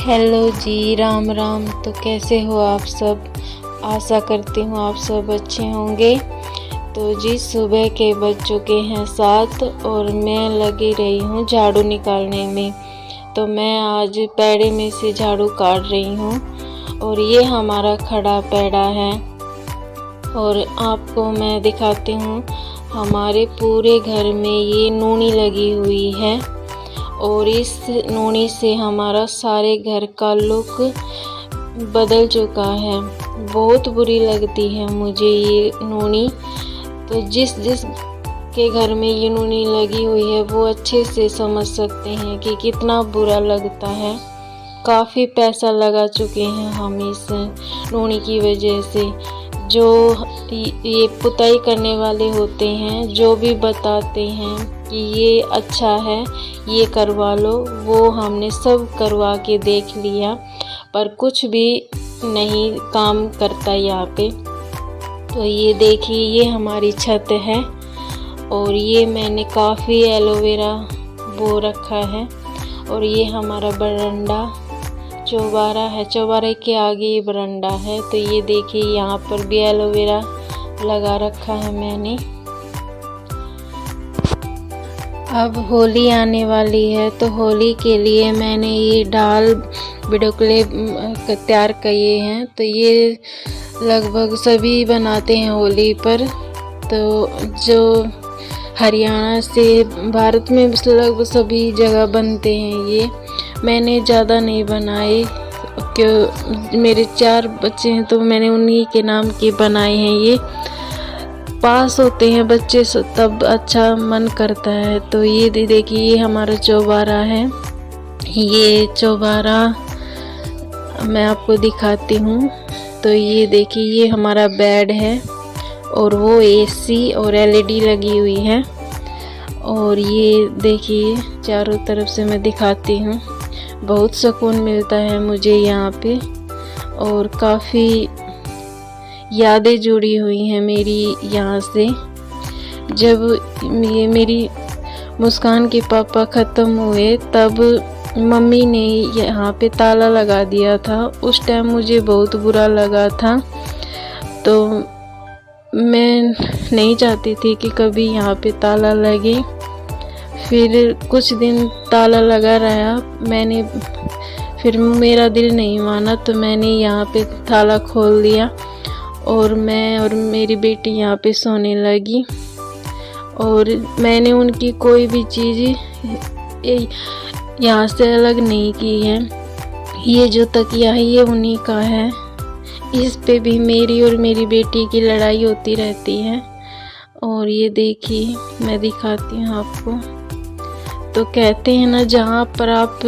Hello जी, राम राम। तो कैसे हो आप सब? आशा करती हूँ आप सब अच्छे होंगे। तो जी, सुबह के बज चुके हैं 7 और मैं लगी रही हूँ झाड़ू निकालने में। तो मैं आज पेड़े में से झाड़ू काट रही हूँ और ये हमारा खड़ा पेड़ा है। और आपको मैं दिखाती हूँ, हमारे पूरे घर में ये नूनी लगी हुई है और इस नूनी से हमारा सारे घर का लुक बदल चुका है। बहुत बुरी लगती है मुझे ये नूनी। तो जिस के घर में ये नूनी लगी हुई है वो अच्छे से समझ सकते हैं कि कितना बुरा लगता है। काफ़ी पैसा लगा चुके हैं हम इस नूनी की वजह से। जो ये पुताई करने वाले होते हैं, जो भी बताते हैं कि ये अच्छा है, ये करवा लो, वो हमने सब करवा के देख लिया पर कुछ भी नहीं काम करता यहाँ पे। तो ये देखिए, ये हमारी छत है और ये मैंने काफ़ी एलोवेरा बो रखा है। और ये हमारा बरंडा चौबारा है, चौबारे के आगे ये बरंडा है। तो ये देखिए, यहाँ पर भी एलोवेरा लगा रखा है मैंने। अब होली आने वाली है तो होली के लिए मैंने ये डाल बिडोकले तैयार किए हैं। तो ये लगभग सभी बनाते हैं होली पर। तो जो हरियाणा से भारत में लगभग सभी जगह बनते हैं ये। मैंने ज़्यादा नहीं बनाए क्यों, मेरे 4 बच्चे हैं तो मैंने उन्हीं के नाम के बनाए हैं। ये पास होते हैं बच्चे तब अच्छा मन करता है। तो ये देखिए, ये हमारा चौबारा है। ये चौबारा मैं आपको दिखाती हूँ। तो ये देखिए, ये हमारा बेड है और वो एसी और एलईडी लगी हुई है। और ये देखिए, चारों तरफ से मैं दिखाती हूँ। बहुत सुकून मिलता है मुझे यहाँ पे और काफ़ी यादें जुड़ी हुई हैं मेरी यहाँ से। जब ये मेरी मुस्कान के पापा ख़त्म हुए तब मम्मी ने यहाँ पे ताला लगा दिया था। उस टाइम मुझे बहुत बुरा लगा था। तो मैं नहीं चाहती थी कि कभी यहाँ पे ताला लगे। फिर कुछ दिन ताला लगा रहा, फिर मेरा दिल नहीं माना तो मैंने यहाँ पे ताला खोल दिया और मैं और मेरी बेटी यहाँ पे सोने लगी। और मैंने उनकी कोई भी चीज़ यहाँ से अलग नहीं की है। ये जो तकिया है ये उन्हीं का है। इस पे भी मेरी और मेरी बेटी की लड़ाई होती रहती है। और ये देखिए, मैं दिखाती हूँ आपको। तो कहते हैं ना, जहाँ पर आप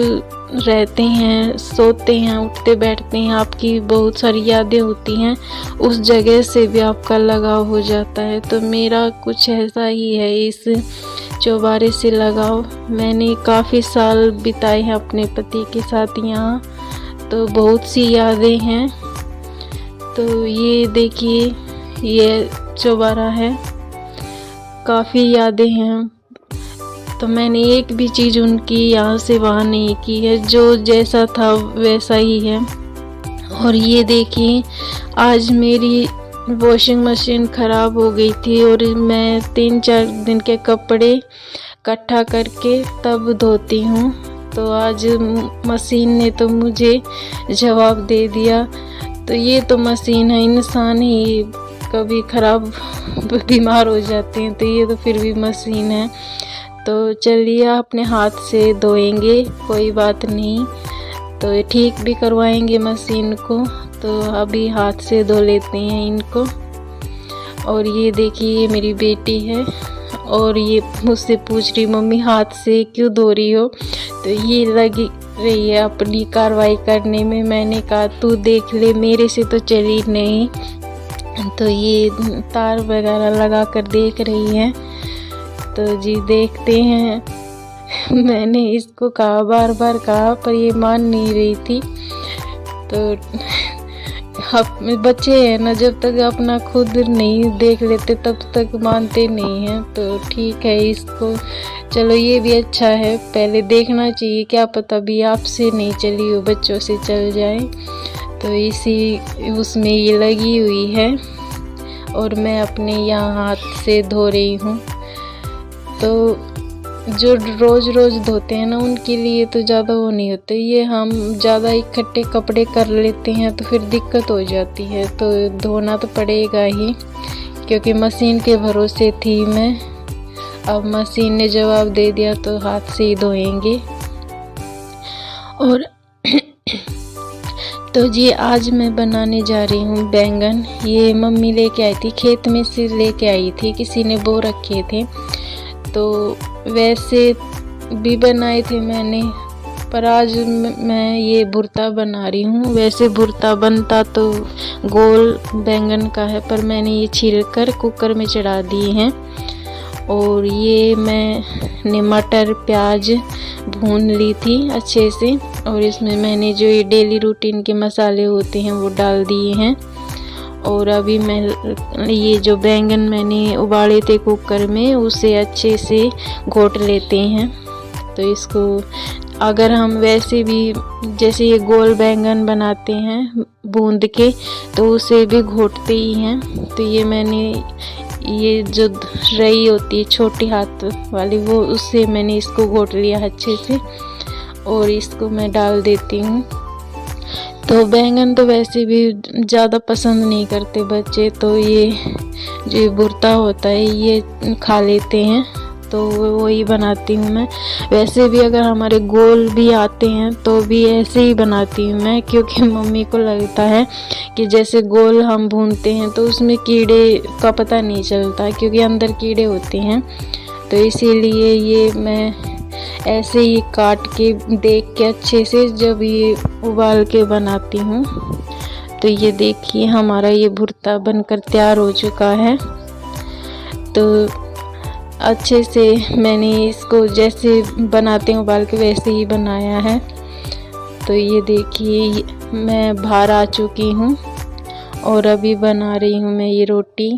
रहते हैं, सोते हैं, उठते बैठते हैं, आपकी बहुत सारी यादें होती हैं, उस जगह से भी आपका लगाव हो जाता है। तो मेरा कुछ ऐसा ही है इस चौबारे से लगाव। मैंने काफ़ी साल बिताए हैं अपने पति के साथ यहाँ। तो बहुत सी यादें हैं। तो ये देखिए, ये चौबारा है, काफ़ी यादें हैं। तो मैंने एक भी चीज़ उनकी यहाँ से वहाँ नहीं की है, जो जैसा था वैसा ही है। और ये देखिए, आज मेरी वॉशिंग मशीन ख़राब हो गई थी और मैं 3-4 दिन के कपड़े इकट्ठा करके तब धोती हूँ। तो आज मशीन ने तो मुझे जवाब दे दिया। तो ये तो मशीन है, इंसान ही कभी ख़राब बीमार हो जाते हैं, तो ये तो फिर भी मशीन है। तो चलिए, अपने हाथ से धोएंगे, कोई बात नहीं। तो ठीक भी करवाएंगे मशीन को। तो अभी हाथ से धो लेते हैं इनको। और ये देखिए, ये मेरी बेटी है और ये मुझसे पूछ रही, मम्मी हाथ से क्यों धो रही हो? तो ये लगी रही है अपनी कार्रवाई करने में। मैंने कहा तू देख ले, मेरे से तो चली नहीं। तो ये तार वगैरह लगा कर देख रही है। तो जी, देखते हैं। मैंने इसको कहा, बार बार कहा, पर ये मान नहीं रही थी। तो बच्चे हैं ना, जब तक अपना खुद नहीं देख लेते तब तक मानते नहीं हैं। तो ठीक है इसको, चलो ये भी अच्छा है, पहले देखना चाहिए, क्या पता भी आपसे नहीं चली हो बच्चों से चल जाए। तो इसी उसमें ये लगी हुई है और मैं अपने यहाँ हाथ से धो रही हूँ। तो जो रोज़ रोज़ धोते हैं ना उनके लिए तो ज़्यादा वो नहीं होते, ये हम ज़्यादा इकट्ठे कपड़े कर लेते हैं तो फिर दिक्कत हो जाती है। तो धोना तो पड़ेगा ही, क्योंकि मशीन के भरोसे थी मैं, अब मशीन ने जवाब दे दिया तो हाथ से ही धोएंगे। और तो जी आज मैं बनाने जा रही हूँ बैंगन। ये मम्मी लेके आई थी, खेत में से लेके आई थी, किसी ने बो रखे थे। तो वैसे भी बनाए थे मैंने, पर आज मैं ये भुर्ता बना रही हूँ। वैसे भुर्ता बनता तो गोल बैंगन का है, पर मैंने ये छील कर कुकर में चढ़ा दिए हैं। और ये मैंने मटर प्याज भून ली थी अच्छे से, और इसमें मैंने जो ये डेली रूटीन के मसाले होते हैं वो डाल दिए हैं। और अभी मैं ये जो बैंगन मैंने उबाले थे कुकर में उसे अच्छे से घोट लेते हैं। तो इसको अगर हम वैसे भी जैसे ये गोल बैंगन बनाते हैं बूंद के, तो उसे भी घोटते ही हैं। तो ये मैंने ये जो रई होती है छोटी हाथ वाली, वो उससे मैंने इसको घोट लिया अच्छे से, और इसको मैं डाल देती हूँ। तो बैंगन तो वैसे भी ज़्यादा पसंद नहीं करते बच्चे, तो ये जो भुर्ता होता है ये खा लेते हैं, तो वही बनाती हूँ मैं। वैसे भी अगर हमारे गोल भी आते हैं तो भी ऐसे ही बनाती हूँ मैं, क्योंकि मम्मी को लगता है कि जैसे गोल हम भूनते हैं तो उसमें कीड़े का पता नहीं चलता, क्योंकि अंदर कीड़े होते हैं। तो इसीलिए ये मैं ऐसे ही काट के देख के अच्छे से जब ये उबाल के बनाती हूँ। तो ये देखिए हमारा ये भुर्ता बनकर तैयार हो चुका है। तो अच्छे से मैंने इसको जैसे बनाते हैं उबाल के वैसे ही बनाया है। तो ये देखिए मैं बाहर आ चुकी हूँ और अभी बना रही हूँ मैं ये रोटी।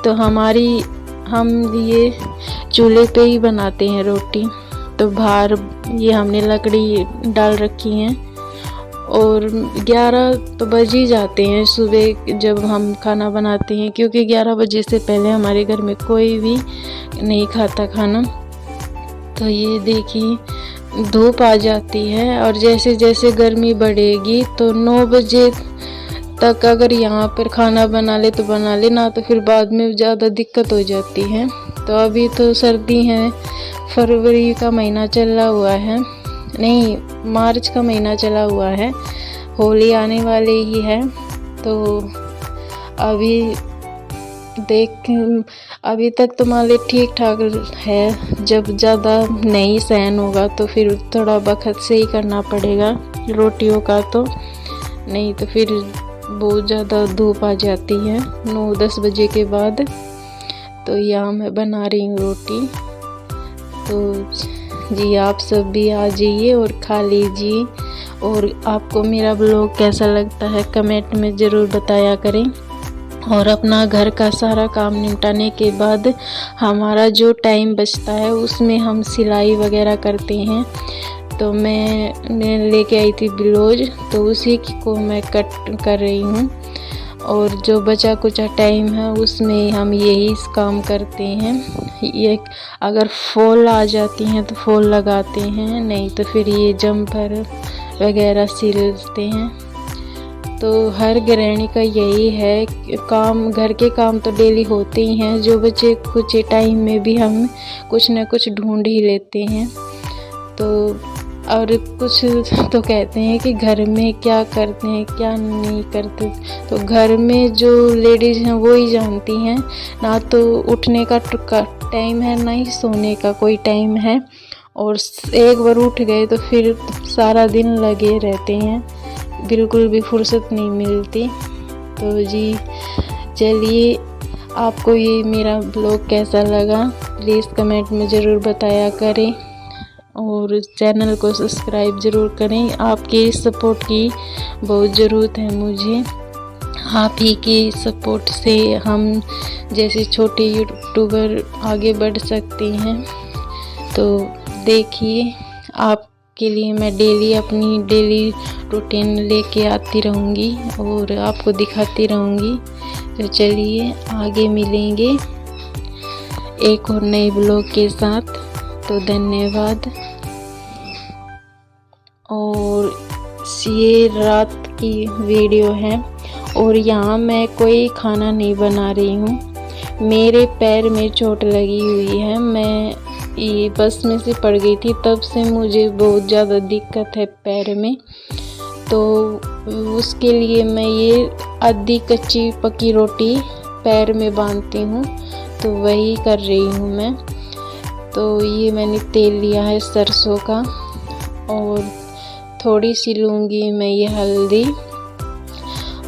तो हम ये चूल्हे पे ही बनाते हैं रोटी। तो बाहर ये हमने लकड़ी डाल रखी हैं, और 11 तो बज ही जाते हैं सुबह जब हम खाना बनाते हैं, क्योंकि 11 बजे से पहले हमारे घर में कोई भी नहीं खाता खाना। तो ये देखिए धूप आ जाती है, और जैसे जैसे गर्मी बढ़ेगी तो 9 बजे तक अगर यहाँ पर खाना बना ले तो बना ले, ना तो फिर बाद में ज़्यादा दिक्कत हो जाती है। तो अभी तो सर्दी है, फरवरी का महीना चला हुआ है, नहीं मार्च का महीना चला हुआ है, होली आने वाले ही है। तो अभी तक तो मान ली ठीक ठाक है, जब ज़्यादा नहीं सहन होगा तो फिर थोड़ा वक्त से ही करना पड़ेगा रोटियों का, तो नहीं तो फिर बहुत ज़्यादा धूप आ जाती है 9-10 बजे के बाद। तो यहाँ मैं बना रही हूँ रोटी। तो जी आप सब भी आ जाइए और खा लीजिए। और आपको मेरा ब्लॉग कैसा लगता है कमेंट में ज़रूर बताया करें। और अपना घर का सारा काम निपटाने के बाद हमारा जो टाइम बचता है उसमें हम सिलाई वगैरह करते हैं। तो मैं लेके आई थी ब्लाउज, तो उसी को मैं कट कर रही हूँ। और जो बचा कुचा टाइम है उसमें हम यही काम करते हैं। ये अगर फॉल आ जाती हैं तो फॉल लगाते हैं, नहीं तो फिर ये जम्पर वगैरह सिलते हैं। तो हर गृहिणी का यही है काम, घर के काम तो डेली होते ही हैं, जो बचे कुछ टाइम में भी हम कुछ न कुछ ढूंढ ही लेते हैं। तो और कुछ तो कहते हैं कि घर में क्या करते हैं क्या नहीं करते, तो घर में जो लेडीज़ हैं वो ही जानती हैं, ना तो उठने का टाइम है ना ही सोने का कोई टाइम है। और एक बार उठ गए तो फिर सारा दिन लगे रहते हैं, बिल्कुल भी फुर्सत नहीं मिलती। तो जी चलिए, आपको ये मेरा ब्लॉग कैसा लगा प्लीज़ कमेंट में ज़रूर बताया करें। और चैनल को सब्सक्राइब ज़रूर करें। आपके सपोर्ट की बहुत ज़रूरत है मुझे। आप ही के सपोर्ट से हम जैसे छोटे यूट्यूबर आगे बढ़ सकते हैं। तो देखिए, आपके लिए मैं अपनी डेली रूटीन लेके आती रहूँगी और आपको दिखाती रहूँगी। तो चलिए आगे मिलेंगे एक और नए ब्लॉग के साथ। तो धन्यवाद। और ये रात की वीडियो है और यहाँ मैं कोई खाना नहीं बना रही हूँ। मेरे पैर में चोट लगी हुई है। मैं ये बस में से पड़ गई थी, तब से मुझे बहुत ज़्यादा दिक्कत है पैर में। तो उसके लिए मैं ये आधी कच्ची पकी रोटी पैर में बांधती हूँ, तो वही कर रही हूँ मैं। तो ये मैंने तेल लिया है सरसों का और थोड़ी सी लूँगी मैं ये हल्दी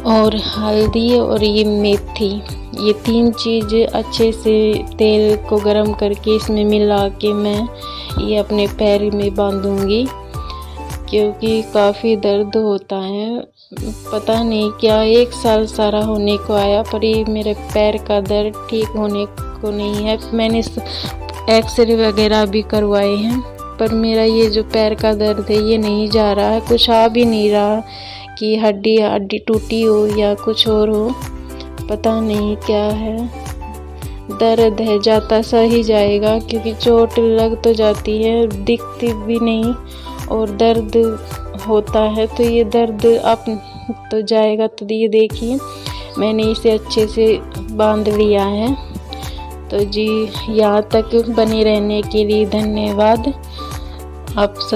और ये मेथी। ये 3 चीज़ अच्छे से तेल को गरम करके इसमें मिला के मैं ये अपने पैर में बांधूंगी, क्योंकि काफ़ी दर्द होता है। पता नहीं क्या 1 साल सारा होने को आया, पर ये मेरे पैर का दर्द ठीक होने को नहीं है। मैंने एक्सरे वगैरह भी करवाए हैं, पर मेरा ये जो पैर का दर्द है ये नहीं जा रहा है। कुछ आ भी नहीं रहा कि हड्डी टूटी हो या कुछ और हो, पता नहीं क्या है। दर्द है, जाता सा ही जाएगा, क्योंकि चोट लग तो जाती है, दिखती भी नहीं और दर्द होता है। तो ये दर्द अब तो जाएगा। तो ये देखिए, मैंने इसे अच्छे से बांध लिया है। तो जी, यहाँ तक बने रहने के लिए धन्यवाद। आप सब